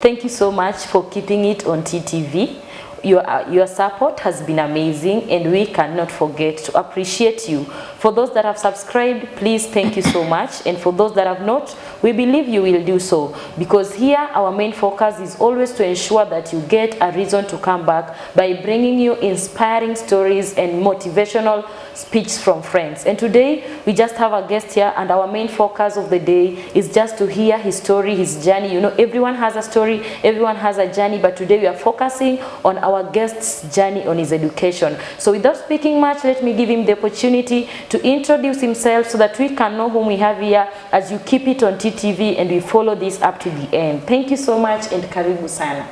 Thank you so much for keeping it on TTV. Your support has been amazing and we cannot forget to appreciate you. For those that have subscribed, please thank you so much, and for those that have not, we believe you will do so, because here our main focus is always to ensure that you get a reason to come back by bringing you inspiring stories and motivational speeches from friends. And today we just have a guest here, and our main focus of the day is just to hear his story, his journey. You know, everyone has a story, everyone has a journey, but today we are focusing on our guest's journey on his education. So without speaking much, let me give him the opportunity to introduce himself so that we can know whom we have here as you keep it on TTV and we follow this up to the end. Thank you so much and karibu sana.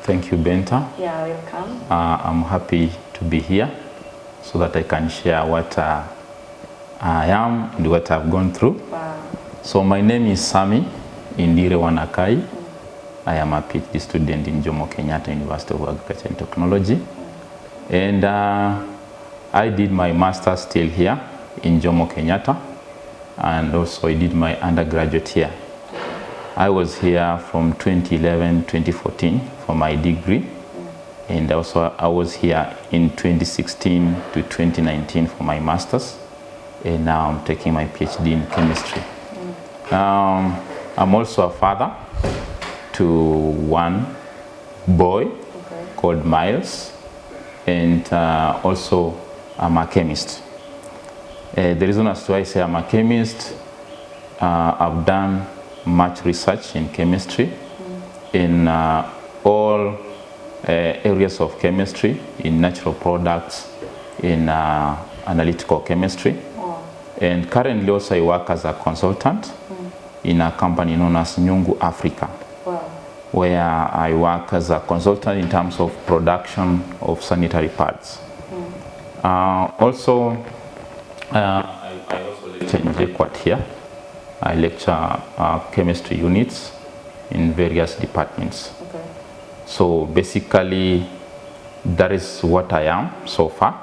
Thank you, Benta. Yeah, welcome. I'm happy to be here so that I can share what I am and what I've gone through. Wow. So my name is Sammy Wanakai. I am a PhD student in Jomo, Kenyatta University of Agriculture and Technology. And I did my master's still here in Jomo, Kenyatta. And also I did my undergraduate here. I was here from 2011-2014 for my degree. And also I was here in 2016 to 2019 for my master's. And now I'm taking my PhD in chemistry. I'm also a father to one boy called Miles, and also I'm a chemist. The reason as to why I say I'm a chemist, I've done much research in chemistry, in all areas of chemistry, in natural products, in analytical chemistry. And currently also I work as a consultant in a company known as Nyungu Africa, where I work as a consultant in terms of production of sanitary pads. Also, I also lecture in JQuat here. I lecture chemistry units in various departments. So basically, that is what I am so far.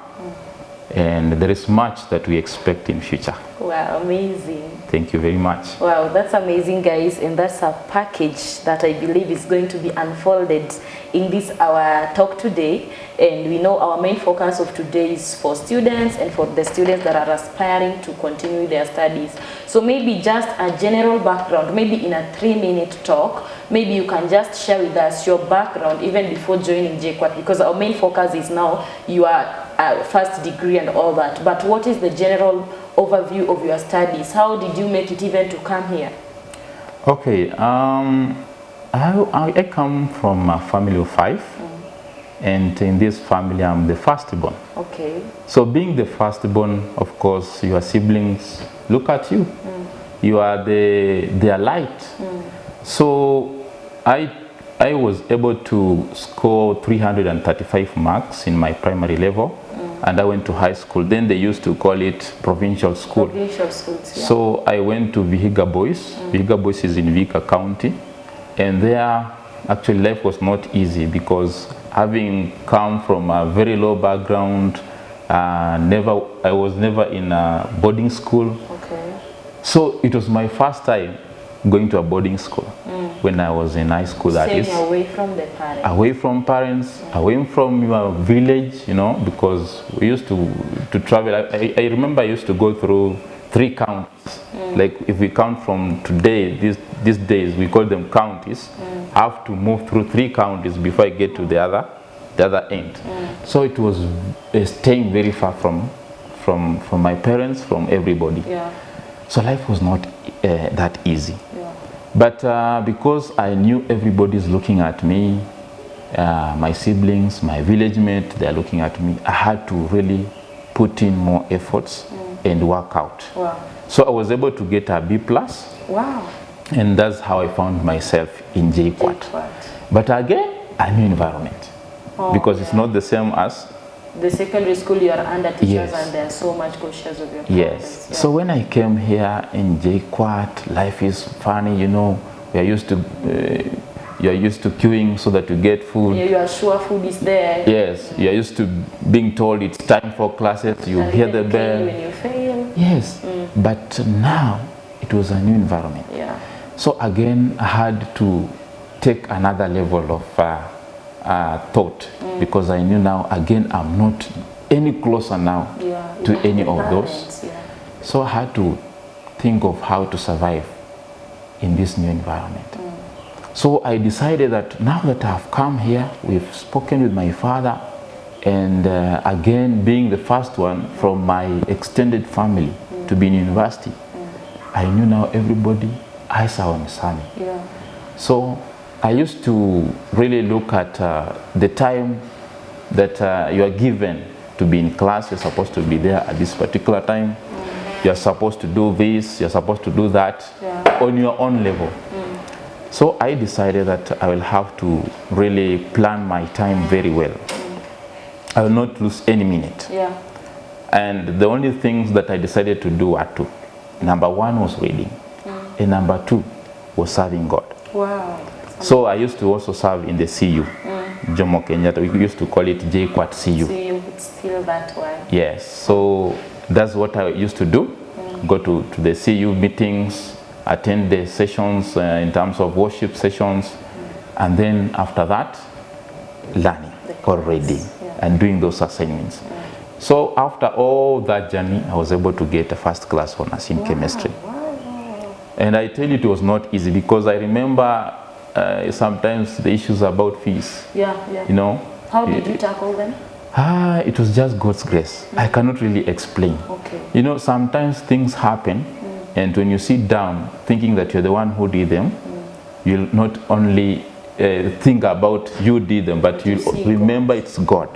And there is much that we expect in future. Wow, amazing. Thank you very much. Wow, that's amazing, guys, and that's a package that I believe is going to be unfolded in this our talk today. And we know our main focus of today is for students and for the students that are aspiring to continue their studies. So maybe just a general background, maybe in a 3-minute talk, maybe you can just share with us your background even before joining JQuat, because our main focus is now your first degree and all that. But what is the general overview of your studies? How did you make it even to come here? Okay, I come from a family of 5, and in this family I'm the firstborn. Okay. So being the firstborn, of course, your siblings look at you. You are their light. So I was able to score 335 marks in my primary level. And I went to high school. Then they used to call it provincial school. Provincial schools, yeah. So I went to Vihiga Boys. Vihiga Boys is in Vika County. And there, actually life was not easy, because having come from a very low background, I was never in a boarding school. Okay. So it was my first time going to a boarding school when I was in high school. That is away from the parents. Away from parents, away from your village, you know, because we used to travel. I remember I used to go through 3 counties. Like if we count from today, these days, we call them counties. I have to move through 3 counties before I get to the other end. So it was staying very far from my parents, from everybody. Yeah. So life was not that easy. Yeah. But because I knew everybody's looking at me, my siblings, my village mate, they're looking at me, I had to really put in more efforts and work out. Wow. So I was able to get a B+. Wow. And that's how I found myself in JQuat. But again, a new environment. Because it's not the same as the secondary school. You are under teachers. Yes. And they are so much cautious of your Yes. Yeah. So when I came here in JQuat, life is funny, you know. We are used to, you are used to queuing so that you get food. Yeah, you are sure food is there. Yes. You are used to being told it's time for classes. You hear the bell. When you fail. Yes. But now it was a new environment. Yeah. So again, I had to take another level of thought, because I knew now again I'm not any closer now to any of those. So I had to think of how to survive in this new environment. So I decided that now that I've come here, we've spoken with my father, and again, being the first one from my extended family to be in university, I knew now everybody eyes are on Sammy. So I used to really look at the time that you are given to be in class. You're supposed to be there at this particular time. You're supposed to do this, you're supposed to do that on your own level. So I decided that I will have to really plan my time very well. I will not lose any minute. And the only things that I decided to do are two. Number one was reading, and number two was serving God. So I used to also serve in the CU, Jomo Kenyatta. We used to call it JQuat CU. CU, it's still that one. Yes, so that's what I used to do. Go to the CU meetings, attend the sessions in terms of worship sessions, and then after that, learning or reading and doing those assignments. So after all that journey, I was able to get a first class honors in chemistry. And I tell you, it was not easy, because I remember sometimes the issues about fees. You know. How did you tackle them? It was just God's grace. I cannot really explain. You know, sometimes things happen, and when you sit down thinking that you're the one who did them, you'll not only think about you did them, but you remember it's God.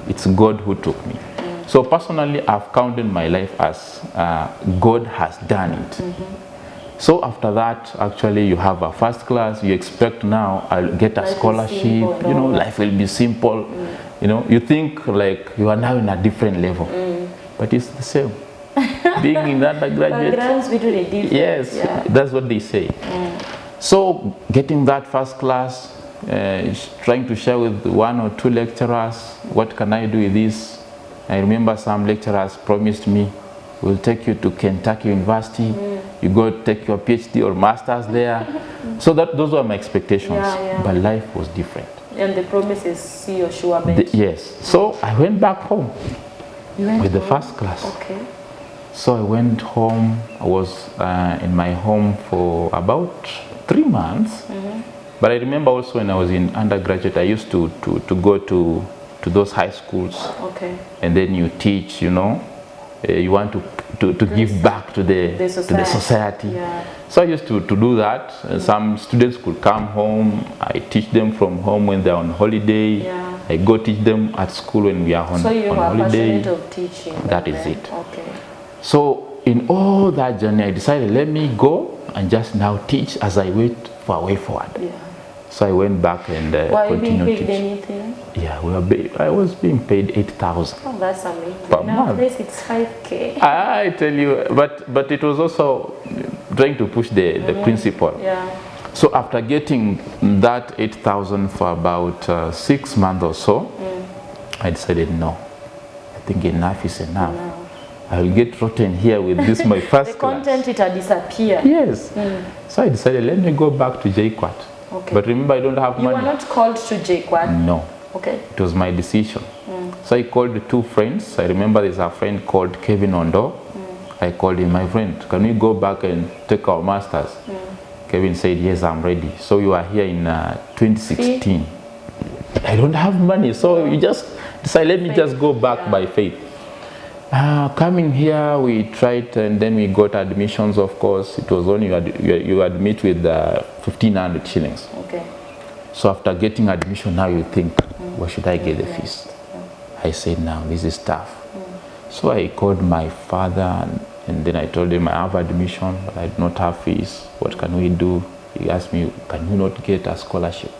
It's God who took me. So personally, I've counted my life as God has done it. So after that, actually, you have a first class. You expect now I'll get a scholarship. You know, life will be simple. You know, you think like you are now in a different level, but it's the same. Being in undergraduate, yes, that's what they say. So getting that first class, trying to share with one or two lecturers, what can I do with this? I remember some lecturers promised me, we'll take you to Kentucky University, you go take your PhD or master's there. So those were my expectations, but life was different. And the promise is see your sure bet. Yes. So I went back home with the first class. So I went home. I was in my home for about 3 months. But I remember also when I was in undergraduate, I used to go to those high schools. And then you teach, you know. You want to give back to the society. So I used to do that. Some students could come home. I teach them from home when they're on holiday. I go teach them at school when we are on holiday. So you are passionate of teaching. That is it. So in all that journey, I decided, let me go and just now teach as I wait for a way forward. So I went back and continued teaching. I was being paid 8,000. Oh, that's amazing. Per month. Nowadays it's 5K. I tell you, but it was also trying to push the principle. So after getting that 8,000 for about 6 months or so, I decided, no, I think enough is enough. I will get rotten here with this my first class. The content, it will disappear. Yes. So I decided, let me go back to JQuat. But remember, I don't have money. You were not called to JQuat? No. It was my decision. So I called 2 friends. I remember there's a friend called Kevin Ondo. I called him, my friend, can we go back and take our masters? Kevin said, yes, I'm ready. So you are here in 2016. I don't have money. So you just decide, let me just go back by faith. Coming here, we tried, and then we got admissions, of course. It was only you admit with 1,500 shillings. So after getting admission, now you think, where should I get the fees? I said, now this is tough. So I called my father, and then I told him I have admission, but I do not have fees. What can we do? He asked me, can you not get a scholarship?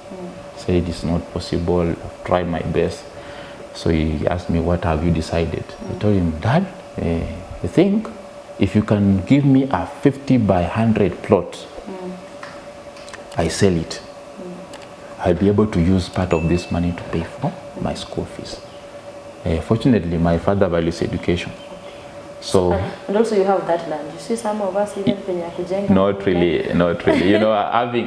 I said, it is not possible. I've tried my best. So he asked me, what have you decided? I told him, Dad, I think if you can give me a 50 by 100 plot, I sell it. I'll be able to use part of this money to pay for my school fees. Fortunately, my father values education. So and also you have that land. You see some of us even penye kujenga. Not really. You know,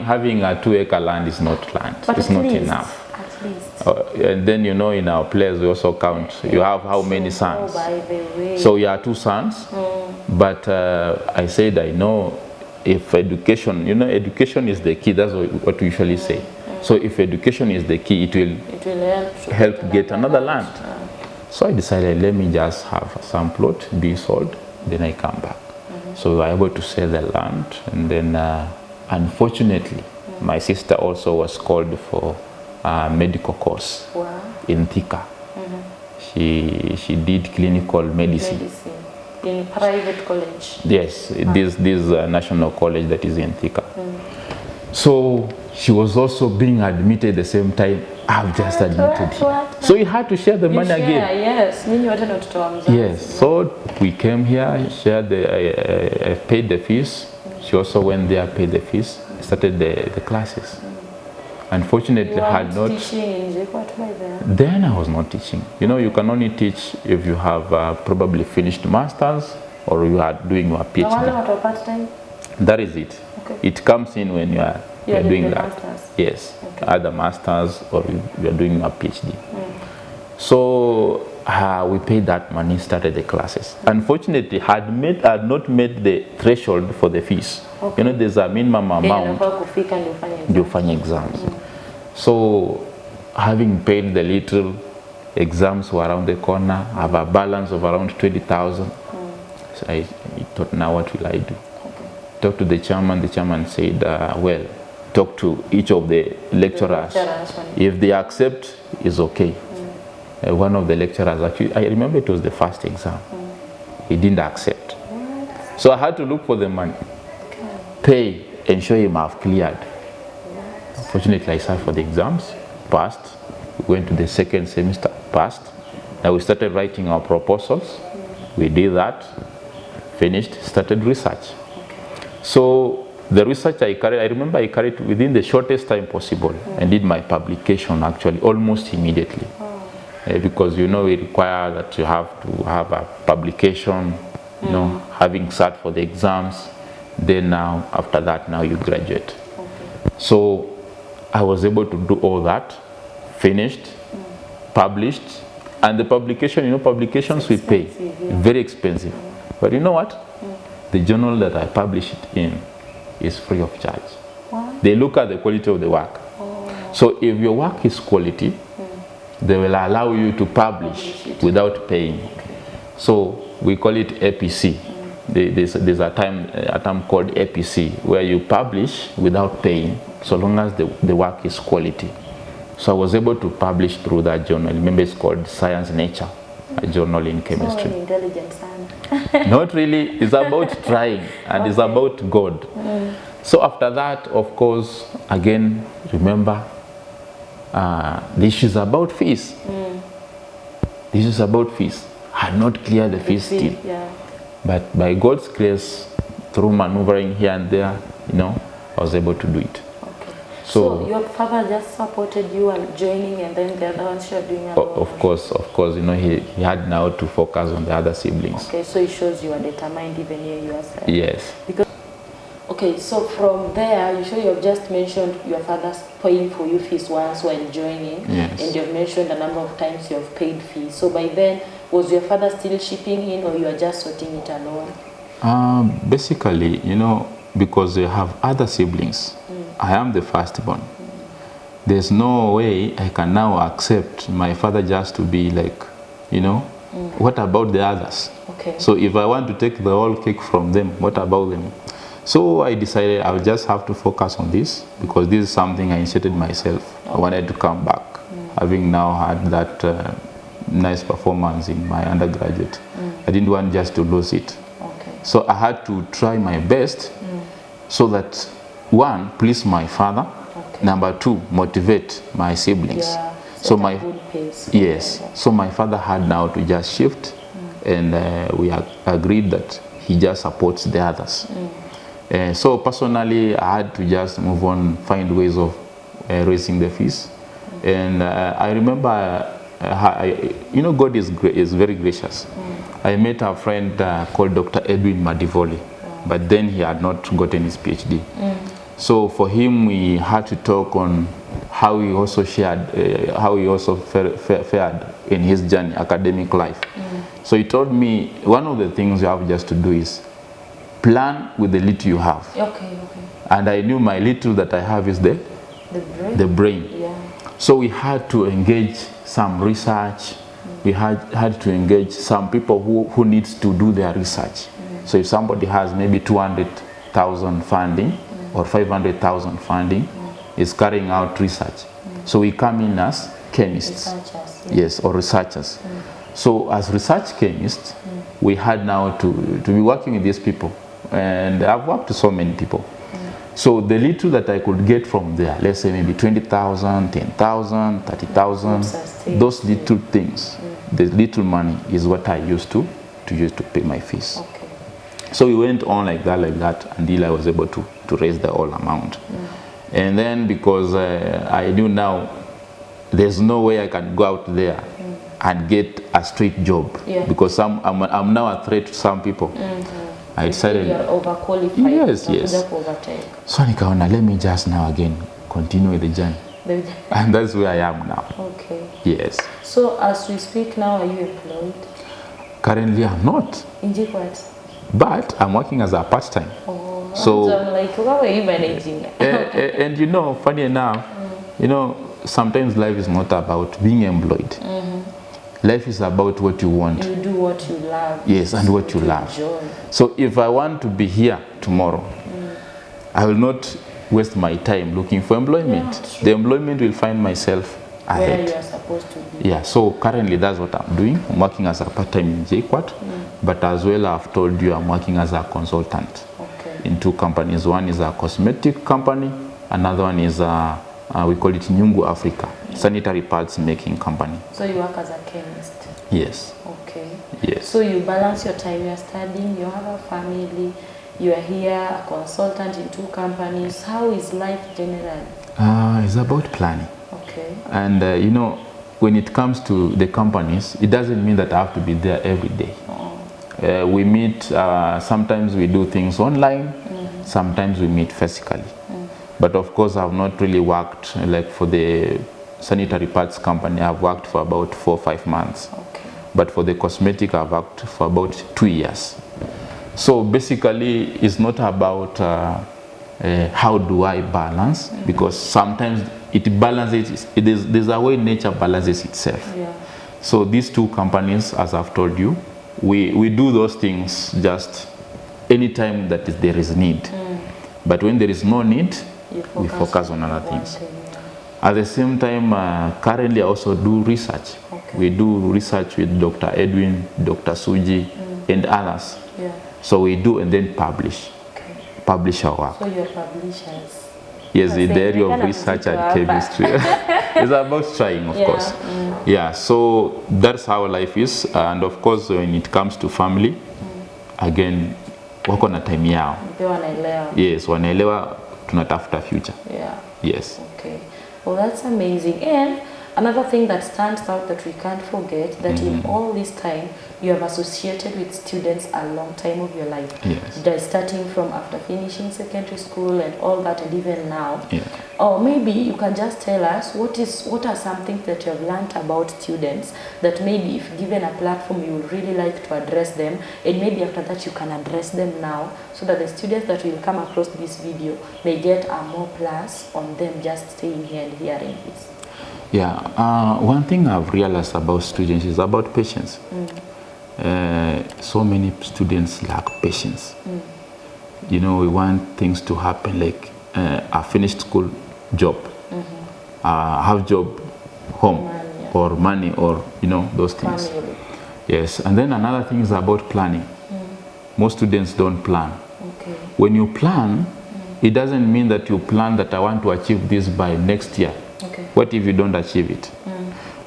having a 2-acre land is not land. But it's not enough. At least. And then, you know, in our place we also count. You have how many sons? Oh, by the way. So you are 2 sons. But I said, I know if education, you know, education is the key. That's what we usually say. So if education is the key, it will help get another land. So I decided, let me just have some plot be sold, then I come back. So we were able to sell the land, and then unfortunately, my sister also was called for a medical course in Thika. She did clinical medicine. In private college? Yes, this national college that is in Thika. So she was also being admitted the same time I've just admitted here. So we had to share the money again. Yes. Yes, so we came here, shared I paid the fees. She also went there, paid the fees, started the classes. Unfortunately, I had not. Teaching in JKUAT by then? Then I was not teaching. You know, you can only teach if you have probably finished masters or you are doing your PhD. No, part-time? That is it. Okay. It comes in when you are doing that. Masters. Yes, okay. Either masters or you are doing a PhD. So we paid that money, started the classes. Unfortunately, had not met the threshold for the fees. Okay. You know, there's a minimum amount. You find exams. So having paid the little, exams were around the corner. I have a balance of around 20,000. So I thought, now what will I do? Talked to the chairman. The chairman said, well, talk to each of the lecturers. If they accept, it's okay. One of the lecturers, actually, I remember it was the first exam. He didn't accept. So I had to look for the money, pay, and show him I've cleared. Fortunately, I sat for the exams, passed. We went to the second semester, passed. Now we started writing our proposals. We did that, finished, started research. So the research I remember I carried within the shortest time possible and did my publication actually almost immediately. Because you know we require that you have to have a publication, you know, having sat for the exams, then now after that now you graduate. So I was able to do all that, finished, published, and the publication, you know, publications we pay, very expensive. But you know what? The journal that I publish it in is free of charge. They look at the quality of the work. So if your work is quality, they will allow you to publish without paying. So we call it APC. There's a term called APC where you publish without paying so long as the work is quality. So I was able to publish through that journal. Remember, it's called Science Nature, a journal in chemistry. So intelligent son. Not really. It's about trying, and it's about God. So after that, of course, again, remember, the issue is about fees. This is about fees. I had not cleared the fees still. But by God's grace, through maneuvering here and there, you know, I was able to do it. So your father just supported you and joining, and then the other ones you're doing alone? Of course, you know, he had now to focus on the other siblings. Okay, so it shows you are determined even here yourself. Yes. Because, okay, so from there, you have just mentioned your father's paying for you fees once while joining, and you've mentioned a number of times you have paid fees. So by then, was your father still shipping in, or you are just sorting it alone? Basically, you know, because they have other siblings, I am the firstborn. There's no way I can now accept my father just to be like, you know, what about the others? Okay. So if I want to take the whole cake from them, what about them? So I decided I would just have to focus on this, because this is something I initiated myself. I wanted to come back, having now had that nice performance in my undergraduate. I didn't want just to lose it. Okay. So I had to try my best so that, one, please my father, number two, motivate my siblings. So my so my father had now to just shift, and we agreed that he just supports the others. So personally, I had to just move on, find ways of raising the fees. And I remember, you know, God is very gracious. I met a friend called Dr. Edwin Madivoli, but then he had not gotten his PhD. So for him, we had to talk on how he also shared, how he also fared in his journey, academic life. So he told me, one of the things you have just to do is plan with the little you have. Okay. And I knew my little that I have is the brain. Yeah. So we had to engage some research. We had to engage some people who needs to do their research. So if somebody has maybe 200,000 funding or 500,000 funding, is carrying out research. So we come in as chemists. Researchers, Yes, or researchers. So as research chemists, we had now to be working with these people. And I've worked with so many people. So the little that I could get from there, let's say maybe 20,000, 10,000, 30,000, those little things, the little money is what I used to pay my fees. Okay. So we went on like that until I was able to raise the whole amount. And then because I knew now there's no way I can go out there and get a straight job, because I'm now a threat to some people. I decided you're overqualified. Yes. So nikaona, let me just now again continue with the journey. And that's where I am now. Okay. Yes. So as we speak now, are you employed? Currently I'm not. In what? But I'm working as a part-time. Oh, so I'm like, how are you managing? And you know, funny enough, you know, sometimes life is not about being employed. Life is about what you want. You do what you love. Yes, and what you love. Enjoy. So if I want to be here tomorrow, I will not waste my time looking for employment. The employment will find myself ahead. Where you are supposed to be. Yeah, so currently that's what I'm doing. I'm working as a part-time in JKUAT, but as well I've told you I'm working as a consultant in two companies. One is a cosmetic company, another one is we call it Nyungu Africa, sanitary pads making company. So you work as a chemist? Yes. Okay. Yes. So you balance your time, you're studying, you have a family, you are here, a consultant in two companies. How is life generally? It's about planning. Okay. And you know, when it comes to the companies, it doesn't mean that I have to be there every day. We meet, sometimes we do things online, sometimes we meet physically. But of course, I've not really worked, like for the sanitary pads company, I've worked for about 4 or 5 months. Okay. But for the cosmetic, I've worked for about 2 years. So basically, it's not about how do I balance, because sometimes it balances, there's a way nature balances itself. Yeah. So these two companies, as I've told you, we do those things just anytime that there is need. But when there is no need, we focus on other things. At the same time, currently I also do research. Okay. We do research with Dr. Edwin, Dr. Suji, and others. Yeah. So we do and then publish. Okay. Publish our work. So you're publishers? Yes, in the area of research and chemistry. It's about trying, of course. Yeah, so that's how life is. And of course, when it comes to family, again, wako na time yao. Yes, wanaelewa tunatafuta future. Yeah. Yes. Okay. Well, that's amazing. And another thing that stands out that we can't forget, that in all this time, you have associated with students a long time of your life. Yes. Starting from after finishing secondary school and all that, and even now. Yeah. Or maybe you can just tell us what are some things that you have learned about students that maybe if given a platform you would really like to address them, and maybe after that you can address them now, so that the students that will come across this video may get a more plus on them just staying here and hearing this. Yeah, one thing I've realized about students is about patience. So many students lack patience. You know, we want things to happen like a finished school job, have job, home, or money, or you know, those things. Family. Yes, and then another thing is about planning. Most students don't plan. Okay. When you plan, it doesn't mean that you plan that I want to achieve this by next year. Okay. What if you don't achieve it?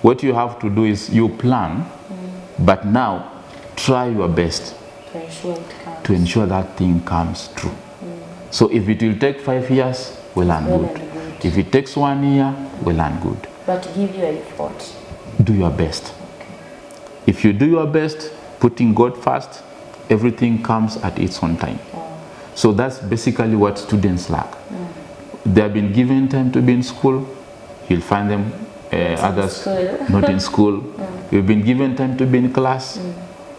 What you have to do is you plan, but now try your best to ensure that thing comes true. So if it will take 5 years, well and good. If it takes 1 year, well and good. But give your effort. Do your best. Okay. If you do your best, putting God first, everything comes at its own time. So that's basically what students lack. They have been given time to be in school, you'll find them others not in school. You've been given time to be in class,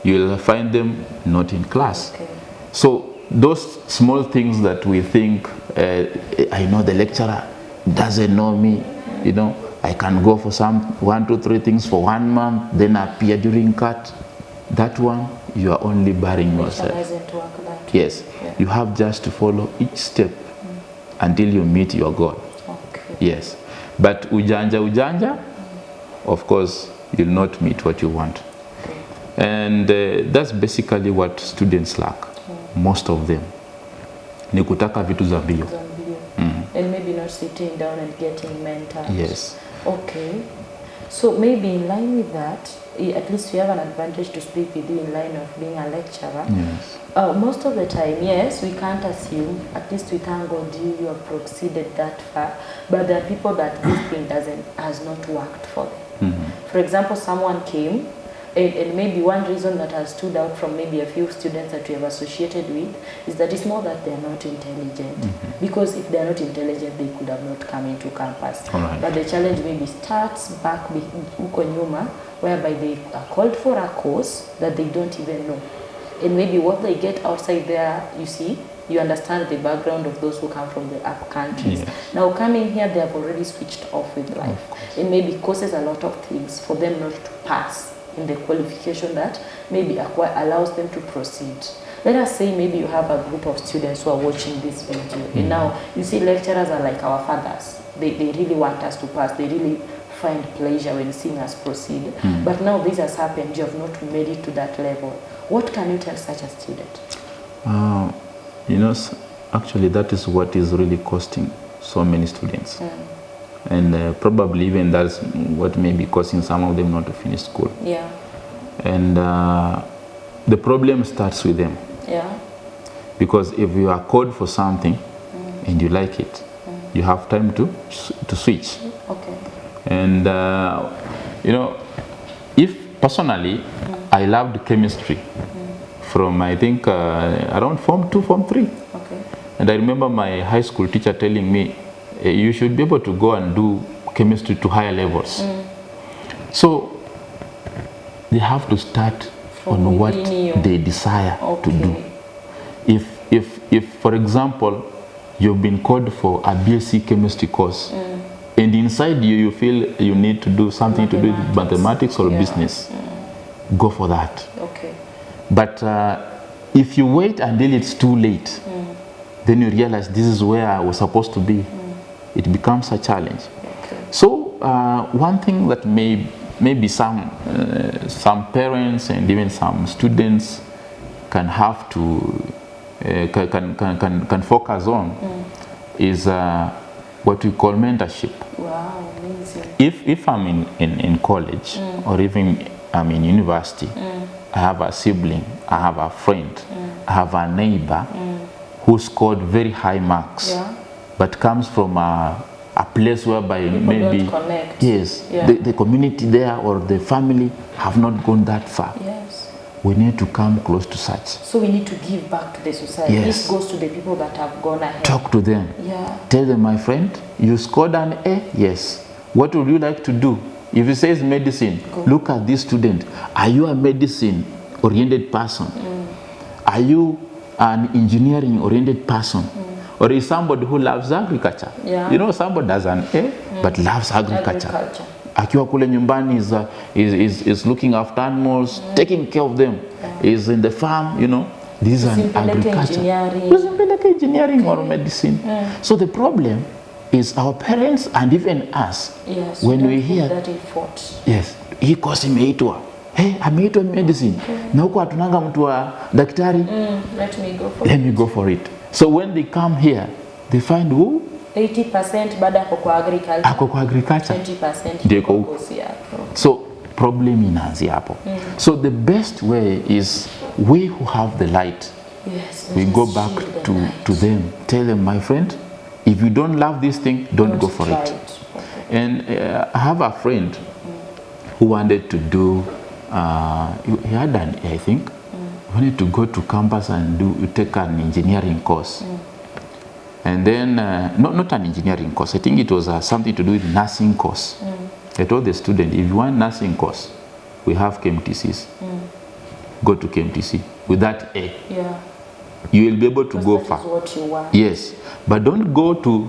you'll find them not in class. Okay. So those small things that we think, I know the lecturer doesn't know me, you know, I can go for some 1, 2, 3 things for 1 month, then appear during cut. That one, you are only burying yourself. Doesn't work that. Yes, you have just to follow each step until you meet your goal. Okay. Yes, but ujanja, of course, you'll not meet what you want. Okay. And that's basically what students lack, most of them. Ni kutaka vitu za mbio. And maybe not sitting down and getting mentored. Yes. Okay. So maybe in line with that, at least you have an advantage to speak with you in line of being a lecturer. Yes. Most of the time, yes, we can't assume, at least we thank God you have proceeded that far, but there are people that this thing has not worked for them. For example, someone came, and maybe one reason that has stood out from maybe a few students that we have associated with is that it's not that they are not intelligent, because if they are not intelligent, they could have not come into campus. Right. But the challenge maybe starts back huko nyuma, whereby they are called for a course that they don't even know. And maybe what they get outside there, you see, you understand the background of those who come from the up countries. Yes. Now coming here, they have already switched off with life. It maybe causes a lot of things for them not to pass in the qualification that maybe allows them to proceed. Let us say maybe you have a group of students who are watching this video, and now you see lecturers are like our fathers. They really want us to pass. They really find pleasure when seeing us proceed. But now this has happened, you have not made it to that level. What can you tell such a student? You know, actually that is what is really costing so many students. And probably even that's what may be causing some of them not to finish school. Yeah. And the problem starts with them. Yeah. Because if you are called for something and you like it, you have time to switch. Okay. And you know, if personally I loved chemistry from I think around Form 2, Form 3. Okay. And I remember my high school teacher telling me, you should be able to go and do chemistry to higher levels. So they have to start From on what within you. they desire to do. Okay. If for example, you've been called for a BSc chemistry course, and inside you feel you need to do something to do with mathematics or business, go for that. Okay. But if you wait until it's too late, then you realize this is where I was supposed to be. It becomes a challenge. Okay. So one thing that maybe some parents and even some students can have to can focus on is what we call mentorship. Wow, amazing. If I'm in college or even I'm in university, I have a sibling, I have a friend, I have a neighbor who scored very high marks, but comes from a place whereby People maybe don't connect. yes, Yeah. the community there or the family have not gone that far. Yes. We need to come close to such. So we need to give back to the society. Yes. This goes to the people that have gone ahead. Talk to them. Yeah. Tell them, my friend, you scored an A? Yes. What would you like to do? If it says medicine, look at this student. Are you a medicine-oriented person? Are you an engineering-oriented person? Or is somebody who loves agriculture? Yeah. You know, somebody does an A, but loves agriculture. Akiwa kule nyumbani is looking after animals, taking care of them. Is in the farm, you know. This is an agriculture. Engineering or medicine. So the problem is our parents and even us. Yes. When we hear that in thought. yes, hii course imeitwa. Hey, ameitwa medicine. Na huko hatunanga mtu wa daktari. Let me go for it. So when they come here, they find who? 80% bado ako kwa agriculture. Ako kwa agriculture. 20% Ndio kwa huko. course yako. So problem inaanzia hapo. So the best way is we who have the light. Yes. We go back to them. Tell them, my friend, if you don't love this thing, don't go for it. Okay. And I have a friend who wanted to do he had I think, wanted to go to campus and take an engineering course. And then, not an engineering course, I think it was something to do with nursing course. I told the student, if you want nursing course, we have KMTCs. Go to KMTC with that A. Yeah. You will be able to go far. What you want. Yes, but don't go to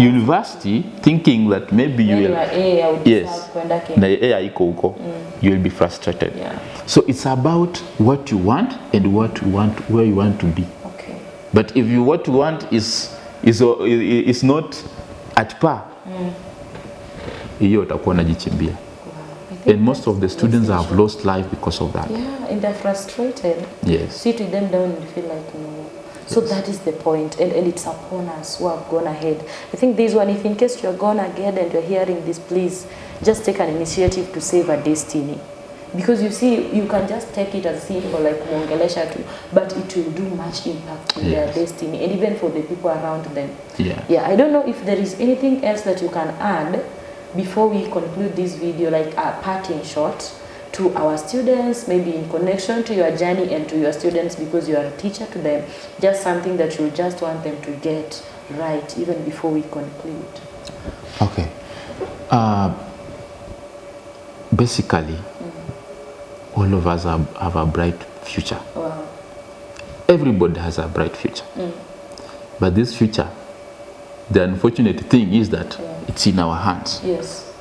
university thinking that maybe you will. Yes, you will be frustrated. Yeah. So it's about what you want and where you want to be. Okay. But if what you want is not at par, hiyo utakuwa unajichimbia. And most of the students have lost life because of that. Yeah, and they're frustrated. Yes. Sit with them down and feel like, no. So that is the point, and it's upon us who have gone ahead. I think this one, if in case you're gone ahead and you're hearing this, please just take an initiative to save a destiny. Because you see, you can just take it as simple like Mongelesha too, but it will do much impact in their destiny, and even for the people around them. Yeah. Yeah, I don't know if there is anything else that you can add before we conclude this video, like a parting shot to our students, maybe in connection to your journey and to your students, because you are a teacher to them, just something that you just want them to get right even before we conclude. Okay. Basically, all of us have a bright future. Wow. Everybody has a bright future. But this future, the unfortunate thing is that it's in our hands. Yes.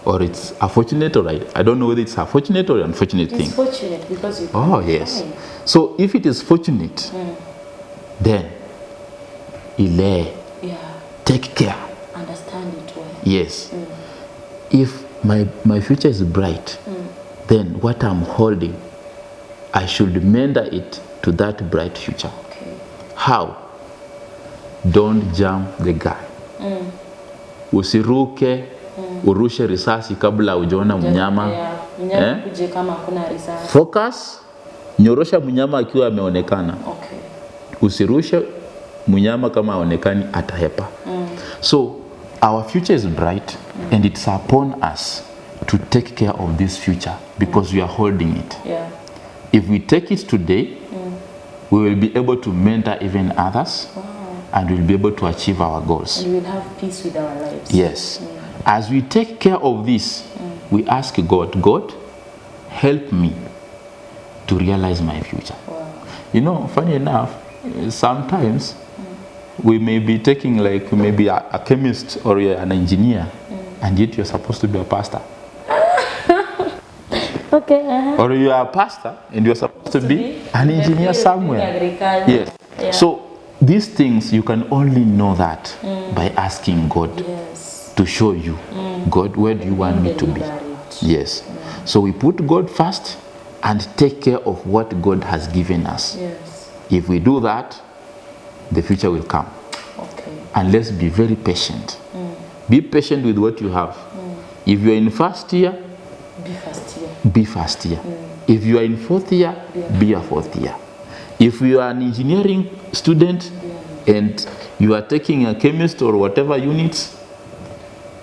Or it's a fortunate, or I don't know whether it's a fortunate or unfortunate thing. It's fortunate because you yes. So if it is fortunate, then take care. Understand it well. Yes. If my future is bright, then what I'm holding, I should mender it to that bright future. Okay. How? Don't jump the gun. Usiruke, urushe risasi kabla hujaona mnyama. Kuje kama hakuna risasi. Focus, nyorosha mnyama akiwa ameonekana. Okay. Usirushe mnyama kama haonekani, atahepa. So our future is bright, and it's upon us to take care of this future because we are holding it. Yeah. If we take it today, we will be able to mentor even others. Wow. And we'll be able to achieve our goals. And we'll have peace with our lives. Yes. As we take care of this, we ask God, help me to realize my future. Wow. You know, funny enough, sometimes we may be taking like maybe a chemist or an engineer, and yet you're supposed to be a pastor. Okay. Or you are a pastor and you're supposed to be an engineer somewhere. Yes. Yeah. So these things, you can only know that by asking God to show you, God, where do you want me to be? Yes. So we put God first and take care of what God has given us. Yes. If we do that, the future will come. Okay. And let's be very patient. Be patient with what you have. If you're in first year, be first year. Be first year. If you are in fourth year, be a fourth year. If you are an engineering student and you are taking a chemist or whatever units,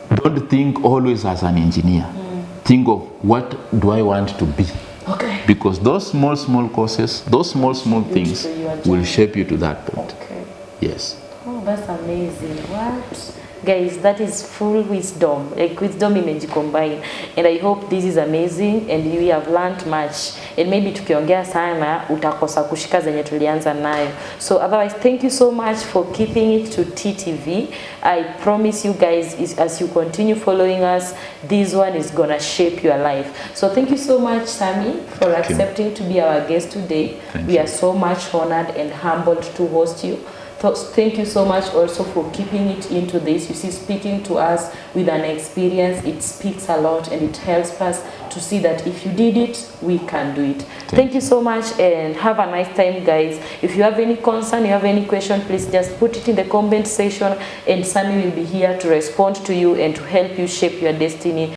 don't think always as an engineer. Think of what do I want to be. Okay. Because those small courses, those small things will shape you to that point. Okay. Yes. Oh, that's amazing. What? Guys, that is full wisdom, like wisdom imejicombine, and I hope this is amazing and we have learned much, and maybe tukiongea sana utakosa kushika zenye tulianza nayo. So otherwise, thank you so much for keeping it to TTV. I promise you guys, as you continue following us, this one is gonna shape your life. So thank you so much, Sammy, for accepting to be our guest today. We are so much honored and humbled to host you. Thank you so much also for keeping it into this. You see, speaking to us with an experience, it speaks a lot and it helps us to see that if you did it, we can do it. Thank you so much and have a nice time, guys. If you have any concern, you have any question, please just put it in the comment section and Sammy will be here to respond to you and to help you shape your destiny.